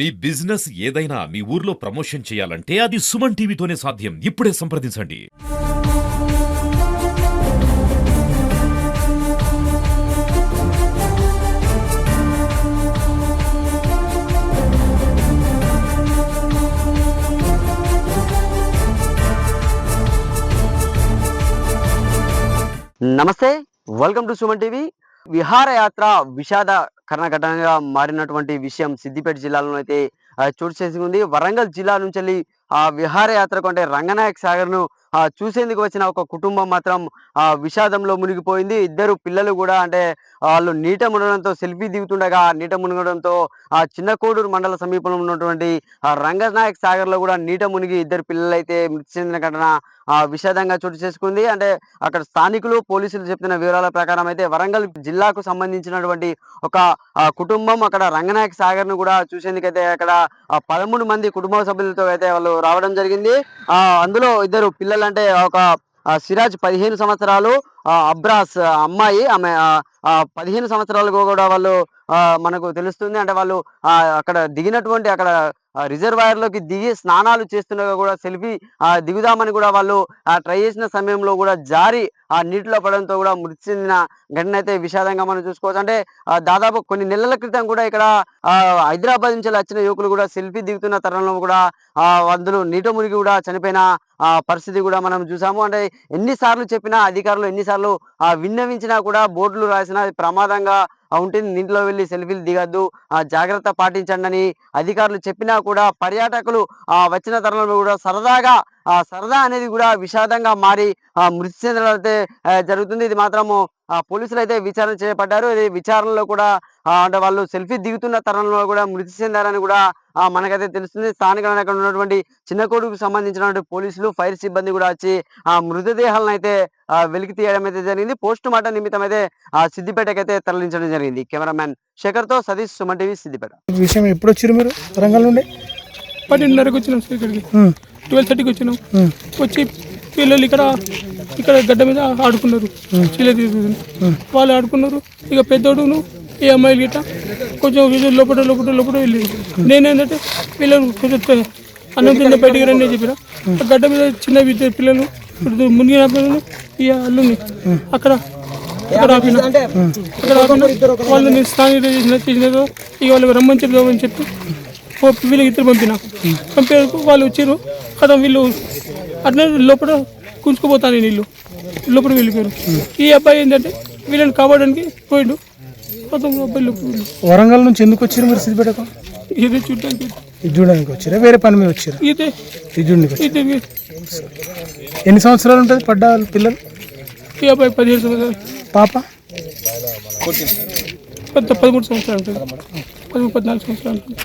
మీ business ఏదైనా మీ ఊర్లో promotion చేయాలంటే అది సుమన్ టీవీతోనే సాధ్యం. ఇప్పుడే సంప్రదించండి. నమస్తే, వెల్కమ్ టు సుమన్ టీవీ. విహారయాత్ర విషాదకరణ ఘటనగా మారినటువంటి విషయం సిద్దిపేట జిల్లాలో అయితే చోటు చేసుకుంది. వరంగల్ జిల్లా నుంచి వెళ్ళి విహారయాత్రకు అంటే రంగనాయక సాగర్ను చూసేందుకు వచ్చిన ఒక కుటుంబం మాత్రం విషాదంలో మునిగిపోయింది. ఇద్దరు పిల్లలు కూడా అంటే వాళ్ళు నీట మునగడంతో సెల్ఫీ దిగుతుండగా నీట మునగడంతో చిన్న కోడూరు మండల సమీపంలో ఉన్నటువంటి రంగనాయక సాగర్లో కూడా నీట మునిగి ఇద్దరు పిల్లలు అయితే మృతి చెందిన ఘటన విషాదంగా చోటు చేసుకుంది. అంటే అక్కడ స్థానికులు పోలీసులు చెప్తున్న వివరాల ప్రకారం అయితే వరంగల్ జిల్లాకు సంబంధించినటువంటి ఒక కుటుంబం అక్కడ రంగనాయక సాగర్ ను కూడా చూసేందుకైతే అక్కడ 13 మంది కుటుంబ సభ్యులతో అయితే వాళ్ళు రావడం జరిగింది. అందులో ఇద్దరు పిల్లలు అంటే ఒక సిరాజ్ 15 సంవత్సరాలు, అబ్రాస్ అమ్మాయి ఆమె 15 సంవత్సరాలు కూడా వాళ్ళు మనకు తెలుస్తుంది. అంటే వాళ్ళు అక్కడ దిగినటువంటి అక్కడ రిజర్వాయర్ లోకి దిగి స్నానాలు చేస్తుండగా కూడా సెల్ఫీ దిగుదామని కూడా వాళ్ళు ట్రై చేసిన సమయంలో కూడా జారి ఆ నీటిలో పడడంతో కూడా మృతి చెందిన ఘటన అయితే విషాదంగా మనం చూసుకోవచ్చు. అంటే దాదాపు కొన్ని నెలల క్రితం కూడా ఇక్కడ హైదరాబాద్ నుంచి వచ్చిన యువకులు కూడా సెల్ఫీ దిగుతున్న తరుణంలో కూడా అందులో నీట మునిగి కూడా చనిపోయిన పరిస్థితి కూడా మనం చూసాము. అంటే ఎన్నిసార్లు చెప్పినా అధికారులు ఎన్నిసార్లు విన్నవించినా కూడా బోర్డులు రాసినా ప్రమాదంగా ఉంటుంది, నీటిలో వెళ్ళి సెల్ఫీలు దిగద్దు, జాగ్రత్త పాటించండి అని అధికారులు చెప్పినా కూడా పర్యాటకులు వచ్చిన తరుణంలో కూడా సరదా అనేది కూడా విషాదంగా మారి మృతి చెందడం అయితే జరుగుతుంది. ఇది మాత్రము పోలీసులు అయితే విచారణ చేపట్టారు. ఇది విచారణలో కూడా అంటే వాళ్ళు సెల్ఫీ దిగుతున్న తరుణంలో కూడా మృతి చెందారని కూడా మనకైతే తెలుస్తుంది. స్థానికంగా అక్కడ ఉన్నటువంటి చిన్న కోడుకు సంబంధించినటువంటి పోలీసులు, ఫైర్ సిబ్బంది కూడా వచ్చి మృతదేహాలను అయితే వెలికి తీయడం అయితే జరిగింది. పోస్ట్ మార్టం నిమిత్తం అయితే సిద్దిపేటకైతే తరలించడం జరిగింది. కెమెరామ్యాన్ శేఖర్తో సతీష్, సుమన్ టీవీ, సిద్దిపేట. విషయం ఎప్పుడు వచ్చారు మీరు వరంగల్ నుండి? 10:30కి వచ్చినాం సార్ ఇక్కడికి. 12:30కి వచ్చినాం. వచ్చి పిల్లలు ఇక్కడ గడ్డ మీద ఆడుకున్నారు, చీల తీసుకుని వాళ్ళు ఆడుకున్నారు. ఇక పెద్దోడును ఈ అమ్మాయిలు గిట్ట కొంచెం లోపల వెళ్ళి నేనేంటంటే పిల్లలు కొంచెం అన్నం తిన్న బయటికి రండి చెప్పిన గడ్డ మీద చిన్న పిల్లలు మునిగిన పిల్లలు ఈ అల్లుని అక్కడ ఆపిన వాళ్ళని స్నానం చేసిన ఇక వాళ్ళు రమ్మని చెప్పి వీళ్ళకి ఇద్దరు పంపారు. వాళ్ళు వచ్చారు కదా, వీళ్ళు అట్లా లోపల కుంచుకుపోతాను నీళ్ళు లోపల వెళ్ళిపోయారు. ఈ అబ్బాయి ఏంటంటే వీళ్ళని కాపాడడానికి పోయిండు. అబ్బాయి వరంగల్ నుంచి ఎందుకు వచ్చారు మీరు సిద్దిపేటకు? ఇదే చూడడానికి వచ్చారా, వేరే పని మీద వచ్చారు? ఇదే ఎన్ని సంవత్సరాలు ఉంటుంది పడ్డ పిల్లలు? ఈ అబ్బాయి 15 సంవత్సరాలు, పాప 13 సంవత్సరాలు ఉంటుంది, 14 సంవత్సరాలు ఉంటుంది.